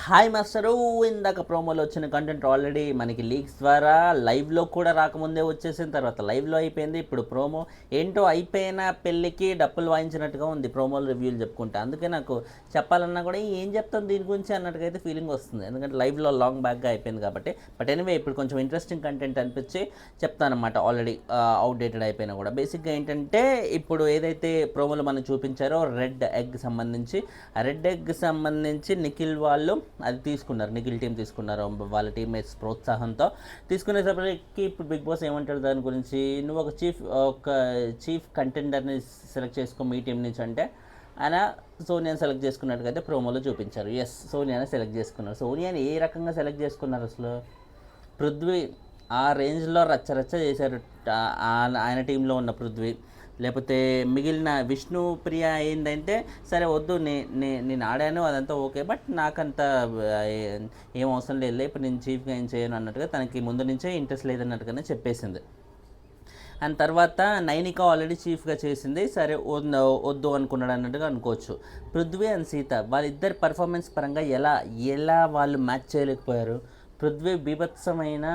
Hi master. ఇందాక ప్రోమోలో వచ్చిన కంటెంట్ ఆల్రెడీ మనకి లీక్స్ ద్వారా లైవ్లో కూడా రాకముందే వచ్చేసిన తర్వాత లైవ్లో అయిపోయింది. ఇప్పుడు ప్రోమో ఏంటో అయిపోయిన పెళ్ళికి డప్పులు వాయించినట్టుగా ఉంది ప్రోమోలు రివ్యూలు చెప్పుకుంటే. అందుకే నాకు చెప్పాలన్నా కూడా ఏం చెప్తాం దీని గురించి అన్నట్టుగా ఫీలింగ్ వస్తుంది, ఎందుకంటే లైవ్లో లాంగ్ బ్యాక్గా అయిపోయింది కాబట్టి. బట్ ఎనీవే ఇప్పుడు కొంచెం ఇంట్రెస్టింగ్ కంటెంట్ అనిపించి చెప్తానమాట. ఆల్రెడీ అవుట్డేటెడ్ అయిపోయినా కూడా బేసిక్గా ఏంటంటే ఇప్పుడు ఏదైతే ప్రోమోలు మనం చూపించారో రెడ్ ఎగ్ సంబంధించి, ఆ రెడ్ ఎగ్ సంబంధించి నిఖిల్ వాళ్ళు అది తీసుకున్నారు, నిఖిల్ టీం తీసుకున్నారు వాళ్ళ టీమ్మేట్స్ ప్రోత్సాహంతో. తీసుకునేటప్పటికి ఇప్పుడు బిగ్ బాస్ ఏమంటారు దాని గురించి, నువ్వు ఒక చీఫ్ కంటెండర్ని సెలెక్ట్ చేసుకో మీ టీం నుంచి అంటే ఆయన సోనియాని సెలెక్ట్ చేసుకున్నట్టుగా ప్రోమోలో చూపించారు. ఎస్, సోనియాని సెలెక్ట్ చేసుకున్నారు. సోనియాని ఏ రకంగా సెలెక్ట్ చేసుకున్నారు అసలు? పృథ్వీ ఆ రేంజ్లో రచ్చరచ్చ చేశారు ఆయన టీంలో ఉన్న పృథ్వీ. లేకపోతే మిగిలిన విష్ణుప్రియ ఏంటంటే సరే వద్దు, నేను ఆడాను అదంతా ఓకే, బట్ నాకంత ఏం అవసరం లేదు, ఇప్పుడు నేను చీఫ్గా ఏం చేయను అన్నట్టుగా తనకి ముందు నుంచే ఇంట్రెస్ట్ లేదన్నట్టుగానే చెప్పేసింది. అండ్ తర్వాత నైనిక ఆల్రెడీ చీఫ్గా చేసింది, సరే వద్దు అనుకున్నాడు అన్నట్టుగా అనుకోవచ్చు. పృథ్వీ అండ్ సీత వాళ్ళిద్దరి పర్ఫార్మెన్స్ పరంగా ఎలా వాళ్ళు మ్యాచ్ చేయలేకపోయారు? పృథ్వీ బీభత్సమైన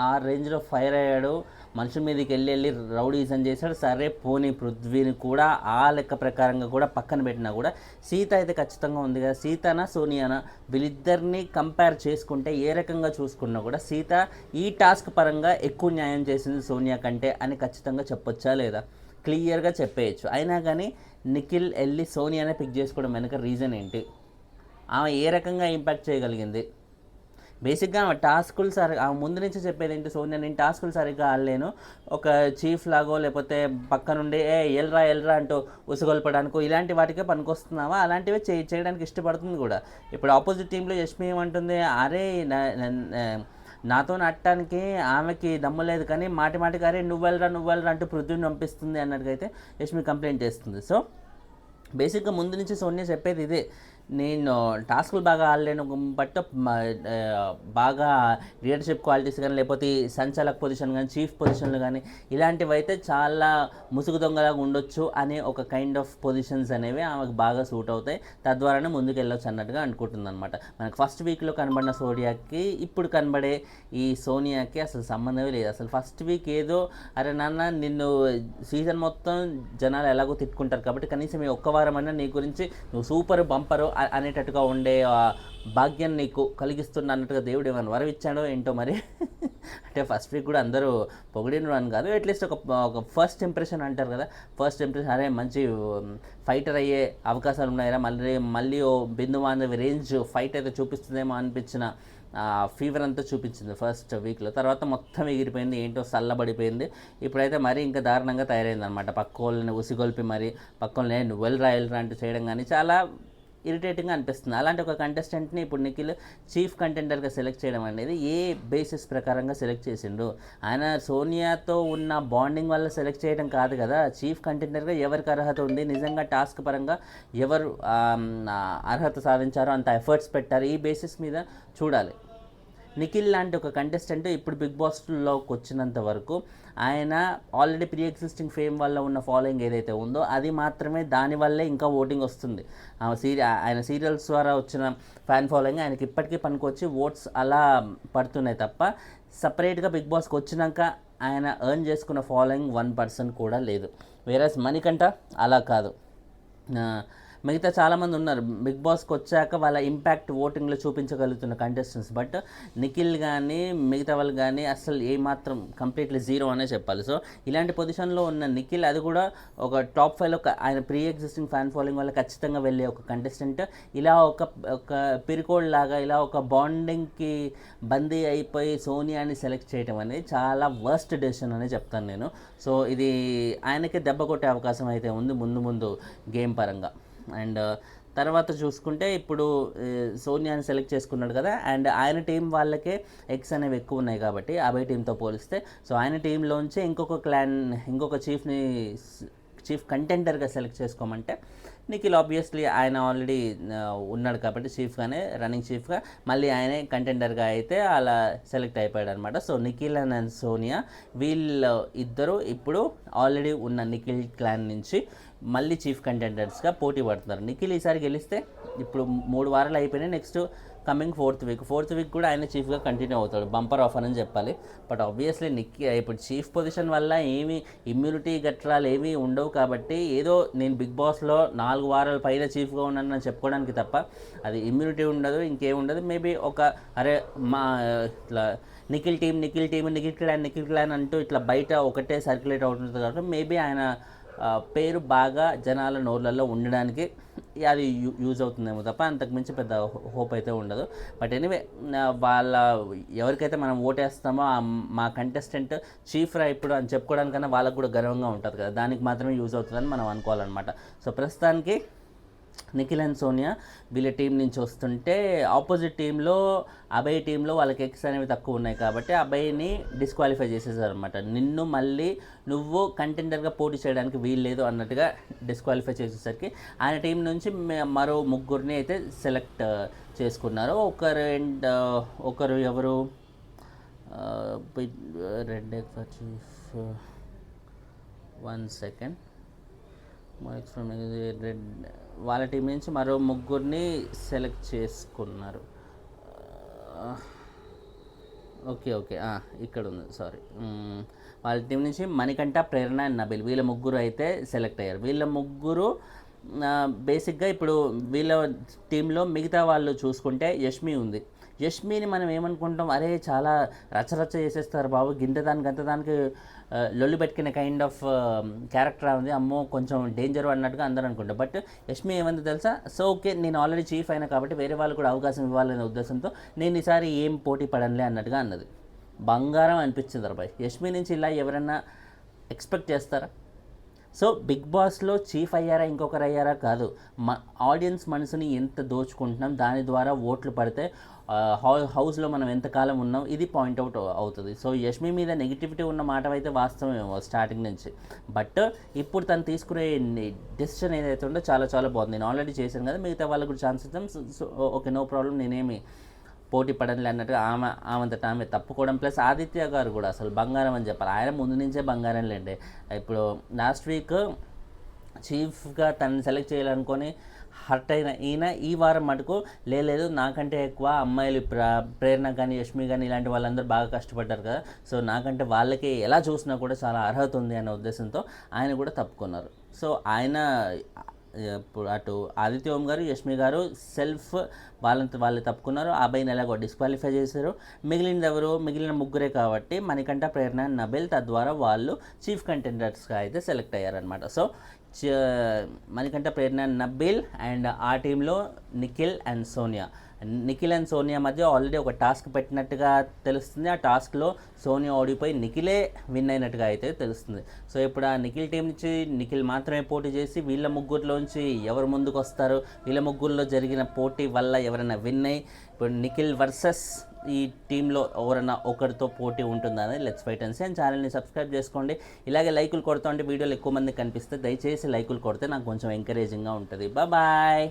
ఆ రేంజ్లో ఫైర్ అయ్యాడు, మనుషుల మీదకి వెళ్ళి రౌడీజం చేశాడు. సరే పోనీ పృథ్వీని కూడా ఆ లెక్క ప్రకారంగా కూడా పక్కన పెట్టినా కూడా సీత అయితే ఖచ్చితంగా ఉంది కదా. సీతనా సోనియానా వీళ్ళిద్దరిని కంపేర్ చేసుకుంటే ఏ రకంగా చూసుకున్నా కూడా సీత ఈ టాస్క్ పరంగా ఎక్కువ న్యాయం చేసింది సోనియా కంటే అని ఖచ్చితంగా చెప్పొచ్చా లేదా? క్లియర్గా చెప్పేయచ్చు. అయినా కానీ నిఖిల్ వెళ్ళి సోనియానే పిక్ చేసుకోవడం వెనక రీజన్ ఏంటి? ఆమె ఏ రకంగా ఇంపాక్ట్ చేయగలిగింది? బేసిక్గా టాస్కులు ఆమె ముందు నుంచి చెప్పేది ఏంటి, సోనియా నేను టాస్కులు సరిగ్గా ఆడలేను, ఒక చీఫ్ లాగో లేకపోతే పక్క నుండి ఎల్రా అంటూ ఉసుగొల్పడానికో ఇలాంటి వాటికే పనికొస్తున్నావా? అలాంటివే చేయడానికి ఇష్టపడుతుంది కూడా. ఇప్పుడు ఆపోజిట్ టీంలో యష్మి ఏమంటుంది, అరే నాతో నట్టడానికి ఆమెకి దమ్ము లేదు కానీ మాటికి అరే నువ్వెళ్ళరా అంటూ పృథ్వీని పంపిస్తుంది అన్నట్టుగా యష్మి కంప్లైంట్ చేస్తుంది. సో బేసిక్గా ముందు నుంచి సోనియా చెప్పేది ఇదే, నేను టాస్కులు బాగా ఆడలేను బట్ బాగా లీడర్షిప్ క్వాలిటీస్ కానీ లేకపోతే సంచాలక్ పొజిషన్ కానీ చీఫ్ పొజిషన్లు కానీ ఇలాంటివి అయితే చాలా ముసుగు దొంగలాగా ఉండొచ్చు అనే ఒక కైండ్ ఆఫ్ పొజిషన్స్ అనేవి ఆమెకు బాగా సూట్ అవుతాయి, తద్వారానే ముందుకు వెళ్ళొచ్చు అన్నట్టుగా అనుకుంటుంది అనమాట. మనకు ఫస్ట్ వీక్లో కనబడిన సోనియాకి ఇప్పుడు కనబడే ఈ సోనియాకి అసలు సంబంధమే లేదు. అసలు ఫస్ట్ వీక్ ఏదో అరే నాన్న నిన్ను సీజన్ మొత్తం జనాలు ఎలాగో తిట్టుకుంటారు కాబట్టి కనీసం ఈ ఒక్క వారం అన్నా నీ గురించి నువ్వు సూపర్ బంపరు అనేటట్టుగా ఉండే భాగ్యం నీకు కలిగిస్తున్న అన్నట్టుగా దేవుడు ఏమైనా వరం ఇచ్చాడో ఏంటో మరి. అంటే ఫస్ట్ వీక్ కూడా అందరూ పొగిడినరు అని కాదు, అట్లీస్ట్ ఒక ఫస్ట్ ఇంప్రెషన్ అంటారు కదా, ఫస్ట్ ఇంప్రెషన్ అరే మంచి ఫైటర్ అయ్యే అవకాశాలు ఉన్నాయా, మళ్ళీ ఓ బిందుమాధవి రేంజ్ ఫైట్ అయితే చూపిస్తుందేమో అనిపించిన ఫీవర్ అంతా చూపించింది ఫస్ట్ వీక్లో. తర్వాత మొత్తం ఎగిరిపోయింది, ఏంటో చల్లబడిపోయింది. ఇప్పుడైతే మరీ ఇంకా దారుణంగా తయారైంది అనమాట. పక్క వాళ్ళని ఉసిగొల్పి మరి పక్క వాళ్ళని నువ్వు వెళ్ళరా అంటూ చేయడం కానీ చాలా ఇరిటేటింగ్గా అనిపిస్తుంది. అలాంటి ఒక కంటెస్టెంట్ని ఇప్పుడు నిఖిల్ చీఫ్ కంటెండర్గా సెలెక్ట్ చేయడం అనేది ఏ బేసిస్ ప్రకారంగా సెలెక్ట్ చేసిండు? ఆయన సోనియాతో ఉన్న బాండింగ్ వల్ల సెలెక్ట్ చేయడం కాదు కదా. చీఫ్ కంటెండర్గా ఎవరికి అర్హత ఉంది, నిజంగా టాస్క్ పరంగా ఎవరు అర్హత సాధించారో అంత ఎఫర్ట్స్ పెట్టారు, ఈ బేసిస్ మీద చూడాలి. నిఖిల్ లాంటి ఒక కంటెస్టెంట్ ఇప్పుడు బిగ్ బాస్లోకి వచ్చినంత వరకు ఆయన ఆల్రెడీ ప్రీ ఎగ్జిస్టింగ్ ఫేమ్ వల్ల ఉన్న ఫాలోయింగ్ ఏదైతే ఉందో అది మాత్రమే, దానివల్లే ఇంకా ఓటింగ్ వస్తుంది. ఆయన సీరియల్స్ ద్వారా వచ్చిన ఫ్యాన్ ఫాలోయింగ్ ఆయనకి ఇప్పటికీ పనికొచ్చి ఓట్స్ అలా పడుతున్నాయి తప్ప సపరేట్గా బిగ్ బాస్కి వచ్చినాక ఆయన ఎర్న్ చేసుకున్న ఫాలోయింగ్ 1% కూడా లేదు. వేరేస్ మణికంఠ అలా కాదు, మిగతా చాలామంది ఉన్నారు బిగ్ బాస్కి వచ్చాక వాళ్ళ ఇంపాక్ట్ ఓటింగ్లో చూపించగలుగుతున్న కంటెస్టెంట్స్, బట్ నిఖిల్ కానీ మిగతా వాళ్ళు కానీ అసలు ఏమాత్రం కంప్లీట్లీ జీరో అనే చెప్పాలి. సో ఇలాంటి పొజిషన్లో ఉన్న నిఖిల్, అది కూడా ఒక టాప్ 5లో ఆయన ప్రీ ఎగ్జిస్టింగ్ ఫ్యాన్ ఫాలోయింగ్ వల్ల ఖచ్చితంగా వెళ్ళే ఒక కంటెస్టెంట్, ఇలా ఒక పిరికోడ్ లాగా ఇలా ఒక బాండింగ్కి బందీ అయిపోయి సోనియాని సెలెక్ట్ చేయడం అనేది చాలా వర్స్ట్ డెసిషన్ అని చెప్తాను నేను. సో ఇది ఆయనకి దెబ్బ కొట్టే అవకాశం అయితే ఉంది ముందు గేమ్ పరంగా. అండ్ తర్వాత చూసుకుంటే ఇప్పుడు సోనియాని సెలెక్ట్ చేసుకున్నాడు కదా, అండ్ ఆయన టీం వాళ్ళకే ఎగ్స్ అనేవి ఎక్కువ ఉన్నాయి కాబట్టి అభయ్ టీంతో పోలిస్తే. సో ఆయన టీంలోంచి ఇంకొక చీఫ్ కంటెండర్గా సెలెక్ట్ చేసుకోమంటే నిఖిల్ ఆబ్వియస్లీ ఆయన ఆల్రెడీ ఉన్నాడు కాబట్టి రన్నింగ్ చీఫ్గా మళ్ళీ ఆయనే కంటెండర్గా అయితే అలా సెలెక్ట్ అయిపోయాడు అనమాట. సో నిఖిల్ అండ్ సోనియా వీళ్ళు ఇద్దరు ఇప్పుడు ఆల్రెడీ ఉన్న నిఖిల్ క్లాన్ నుంచి మళ్ళీ చీఫ్ కంటెండర్స్గా పోటీ పడుతున్నారు. నిఖిల్ ఈసారి గెలిస్తే ఇప్పుడు 3 వారాలు అయిపోయినాయి, నెక్స్ట్ కమింగ్ ఫోర్త్ వీక్ కూడా ఆయన చీఫ్గా కంటిన్యూ అవుతాడు. బంపర్ ఆఫర్ అని చెప్పాలి. బట్ ఆబ్వియస్లీ ఇప్పుడు చీఫ్ పొజిషన్ వల్ల ఏమీ ఇమ్యూనిటీ గట్రాలు ఏమీ ఉండవు కాబట్టి ఏదో నేను బిగ్ బాస్లో 4 వారాల పైన చీఫ్గా ఉన్నానని చెప్పుకోవడానికి తప్ప అది ఇమ్యూనిటీ ఉండదు, ఇంకేముండదు. మేబీ అరే మా ఇట్లా నిఖిల్ క్లాన్ అంటూ ఇట్లా బయట ఒకటే సర్క్యులేట్ అవుతుంది కాబట్టి మేబీ ఆయన పేరు బాగా జనాల నోళ్ళల్లో ఉండడానికి అది యూజ్ అవుతుందేమో తప్ప అంతకుమించి పెద్ద హోప్ అయితే ఉండదు. బట్ ఎనీవే ఎవరికైతే మనం ఓటేస్తామో మా కంటెస్టెంట్ చీఫ్ రా ఇప్పుడు అని చెప్పుకోవడానికన్నా వాళ్ళకు కూడా గర్వంగా ఉంటుంది కదా, దానికి మాత్రమే యూజ్ అవుతుందని మనం అనుకోవాలన్నమాట. సో ప్రస్తుతానికి నిఖిల్ అండ్ సోనియా వీళ్ళ టీం నుంచి వస్తుంటే ఆపోజిట్ టీంలో అభయ్ టీంలో వాళ్ళకి ఎక్స్ అనేవి తక్కువ ఉన్నాయి కాబట్టి అభయ్ని డిస్క్వాలిఫై చేసేసారు అనమాట. మళ్ళీ నువ్వు కంటెండర్గా పోటీ చేయడానికి వీల్లేదు అన్నట్టుగా డిస్క్వాలిఫై చేసేసరికి ఆయన టీం నుంచి మరో 3 అయితే సెలెక్ట్ చేసుకున్నారు. ఒకరు ఎవరు రెడ్ చీఫ్ 1 సెకండ్ రెడ్ వాళ్ళ టీం నుంచి మరో 3 సెలెక్ట్ చేసుకున్నారు. ఓకే ఇక్కడ ఉంది, సారీ. వాళ్ళ టీం నుంచి మణికంఠ, ప్రేరణ అండ్ నబిల్ వీళ్ళ 3 అయితే సెలెక్ట్ అయ్యారు. వీళ్ళ 3 బేసిక్గా ఇప్పుడు వీళ్ళ టీంలో మిగతా వాళ్ళు చూసుకుంటే యష్మి ఉంది. యష్మిని మనం ఏమనుకుంటాం, అరే చాలా రచ్చరచ్చ చేసేస్తారు బాబు, గంతదానికి లొల్లి పెట్టుకునే కైండ్ ఆఫ్ క్యారెక్టర్ ఉంది, అమ్మో కొంచెం డేంజర్ అన్నట్టుగా అందరూ అనుకుంటారు. బట్ యష్మి ఏమంది తెలుసా, సో ఓకే నేను ఆల్రెడీ చీఫ్ అయినా కాబట్టి వేరే వాళ్ళు కూడా అవకాశం ఇవ్వాలనే ఉద్దేశంతో నేను ఈసారి ఏం పోటీ పడనులే అన్నట్టుగా అన్నది. బంగారం అనిపించింది అబ్బాయి. యష్మి నుంచి ఇలా ఎవరైనా ఎక్స్పెక్ట్ చేస్తారా? సో బిగ్ బాస్లో చీఫ్ అయ్యారా ఇంకొకరు అయ్యారా కాదు, ఆడియన్స్ మనసుని ఎంత దోచుకుంటున్నాం, దాని ద్వారా ఓట్లు పడితే హౌస్లో మనం ఎంతకాలం ఉన్నాం ఇది పాయింట్అవుట్ అవుతుంది. సో యష్మి మీద నెగిటివిటీ ఉన్న మాట అయితే వాస్తవమేమో స్టార్టింగ్ నుంచి, బట్ ఇప్పుడు తను తీసుకునే డెసిషన్ ఏదైతే ఉందో చాలా బాగుంది. నేను ఆల్రెడీ చేశాను కదా, మిగతా వాళ్ళకు కూడా ఛాన్స్ ఇద్దాం, సో ఓకే నో ప్రాబ్లం, నేనేమి పోటీ పడనులే అన్నట్టుగా ఆమె తప్పుకోవడం. ప్లస్ ఆదిత్య గారు కూడా అసలు బంగారం అని చెప్పాలి, ఆయన ముందు నుంచే బంగారం లేండి. ఇప్పుడు లాస్ట్ వీక్ చీఫ్గా తనని సెలెక్ట్ చేయాలనుకొని హర్ట్ అయిన ఈయన ఈ వారం మటుకు లేదు నాకంటే ఎక్కువ అమ్మాయిలు ప్రేరణ కానీ యష్మి కానీ ఇలాంటి వాళ్ళందరూ బాగా కష్టపడ్డారు కదా, సో నాకంటే వాళ్ళకి ఎలా చూసినా కూడా చాలా అర్హత ఉంది అనే ఉద్దేశంతో ఆయన కూడా తప్పుకున్నారు. సో ఆయన ఇప్పుడు అటు ఆదిత్య ఓం గారు, యష్మి గారు సెల్ఫ్ వాళ్ళు తప్పుకున్నారు. అబ్బాయిని ఎలాగో డిస్క్వాలిఫై చేశారు. మిగిలిన 3 కాబట్టి మణికంఠ, ప్రేరణ, నబిల్, తద్వారా వాళ్ళు చీఫ్ కంటెండర్స్గా అయితే సెలెక్ట్ అయ్యారనమాట. సో మణికంఠ, ప్రేరణ, నబిల్ అండ్ ఆ టీంలో నిఖిల్ అండ్ సోనియా మధ్య ఆల్రెడీ ఒక టాస్క్ పెట్టినట్టుగా తెలుస్తుంది. ఆ టాస్క్లో సోనియా ఓడిపోయి నిఖిలే విన్ అయినట్టుగా అయితే తెలుస్తుంది. సో ఇప్పుడు ఆ నిఖిల్ టీం నుంచి నిఖిల్ మాత్రమే పోటీ చేసి వీళ్ళ 3లోంచి ఎవరు ముందుకు వస్తారు, వీళ్ళ 3లో జరిగిన పోటీ వల్ల ఎవరైనా విన్ అయ్యి ఇప్పుడు నిఖిల్ వర్సెస్ ఈ టీంలో ఎవరైనా ఒకరితో పోటీ ఉంటుందని let's wait and see. And ఛానల్ని సబ్స్క్రైబ్ చేసుకోండి. ఇలాగే లైకులు కొడుతూ ఉంటే వీడియోలు ఎక్కువ మందికి కనిపిస్తే దయచేసి లైకులు కొడితే నాకు కొంచెం ఎంకరేజింగ్గా ఉంటుంది. బాయ్.